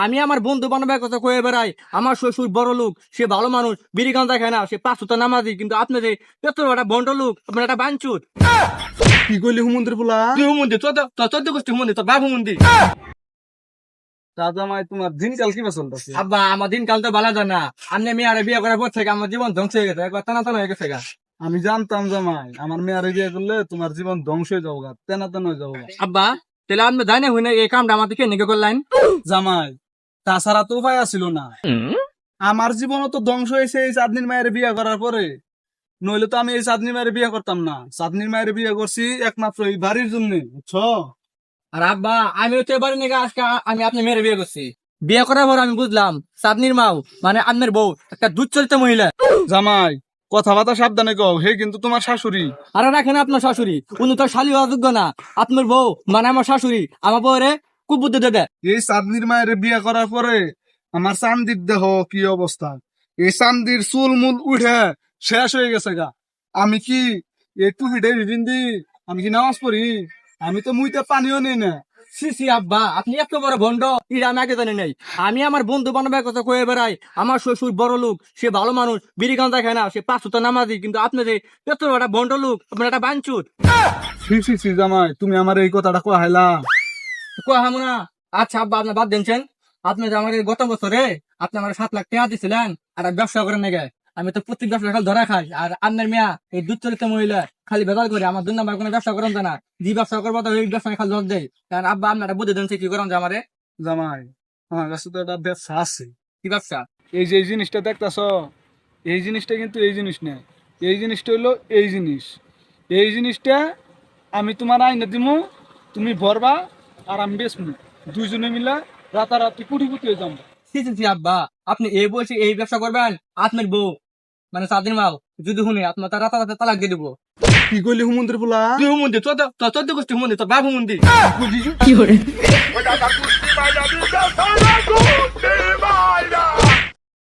আমি আমার বন্ধু বান্ধবের কথা কয়ে বেড়াই, আমার শ্বশুর বড় লোক, সে ভালো মানুষ, বিড়ি গাঁজা খায় না, সে 5 ওয়াক্ত নামাজি, কিন্তু আপনি যে এত একটা বন্ড লোক, আপনার একটা বাঞ্চুত। কি কইলি হুমন্দির পোলা? তুই হুমন্দি, চোদ্দ গোষ্ঠী হুমন্দি, তোর বাবু হুমন্দি। দাদা মাই তোমার দিনকাল কি চলতেছে? আব্বা, আমার দিনকাল তো ভালো যায় না। আপনি মেয়ারে বিয়ে করার পর থেকে আমার জীবন ধ্বংস হয়ে গেছে, একবার টানা টানা হয়ে গেছে গা। আমি জানতাম জামাই আমার মেয়ারে বিয়ে করলে তোমার জীবন ধ্বংস হয়ে যাবো গা, তেনা তেনা হয়ে যাবো গা। আব্বা, তাহলে আপনি জানে হই না এই কামটা আমাদের কে নিকে করলেন? জামাই তাছাড়া তো উপায় ছিল না। আমার জীবনও তো ধ্বংস হয়েছে এই চাঁদনির মায়ের বিয়ে করার পরে, নইলে তো আমি এই চাঁদনির মায়ের বিয়ে করতাম না। চাঁদনির মায়ের বিয়ে করছি একমাত্র এই বাড়ির জন্য, বুঝছো? আর আব্বা, আমিও তো এবারে নিকে আজকে আমি আপনি মেয়ের বিয়ে করছি। বিয়ে করার পর আমি বুঝলাম চাঁদনির মাও মানে আপনার বউ একটা দুচ্চরিত্র মহিলা। জামাই কথাবার্তা সাবধানে কও, হে কিন্তু তোমার শাশুড়ি। আরে রাখেন আপনার শাশুড়ি, উনি তো শালী হওয়ার যোগ্য না। আপনার বউ মানে আমার শাশুড়ি, আমার বউরে কুবুদ্ধি দেবে। এই চাঁদনির মায়ের বিয়ে করার পরে আমার চান্দির দেহ কি অবস্থা, এই চান্দির চুল মুল উঠে শেষ হয়ে গেছে গা। আমি কি একটু হিডে হিন্দি আমি কি নামাজ পড়ি? আমি তো মুইতে পানিও নেই না। সি সি আব্বা, আপনি এত বড় ভণ্ড এটা আমি আগে জানি নাই। আমি আমার বন্ধু বান্ধবের কথা কয়ে বেড়াই, আমার শ্বশুর বড় লোক, সে ভালো মানুষ, বিড়ি গাঁজা খায় না, সে 5 ওয়াক্ত নামাজি, কিন্তু আপনি যে এত একটা ভণ্ড লোক, আপনার একটা বাঞ্চুত। ছি ছি ছি জামাই, তুমি আমার এই কথাটা কহাইলা। হামুনা। আচ্ছা আব্বা, আপনার বাদ দিনছেন। আপনি যে আমার এই গত বছরে আপনি আমার 7 লাখ টাকা দিছিলেন আর এক ব্যবসা করেন নাকি? আমি তো প্রত্যেক ব্যবসা খালি ধরা খাই, আর আপনার মেয়া এই দুধ চরিত্র মহিলা খালি ব্যবহার করে আমার 2 নাম্বার কোনো ব্যবসা করেন না। যে ব্যবসা করবো তো ওই ব্যবসা খালি ধর দেয়। কারণ আব্বা আপনারা বুঝে দেন কি করেন যে আমারে। জামাই আমার কাছে তো একটা ব্যবসা আছে। কি ব্যবসা? এই যে এই জিনিসটা দেখতেছ, এই জিনিসটা কিন্তু এই জিনিস না, এই জিনিসটা হলো এই জিনিস। এই জিনিসটা আমি তোমার আইনে দিমু, তুমি ভরবা আর আমি বেচমু, দুইজনে মিলা রাতারাতি কুটিপুটি হয়ে যাবো। সি সি সি আব্বা, আপনি এই বলছি এই ব্যবসা করবেন? আপনার বউ মানে স্বাধীন মাও যদি শুনে আপনার তার রাতারাতি তালাক দিয়ে দিব। কি কইলি হুমন্দির পোলা? তুই হুমন্দি, চোদ্দ গোষ্ঠী হুমন্দি, তোর বাবু হুমন্দি। কি hore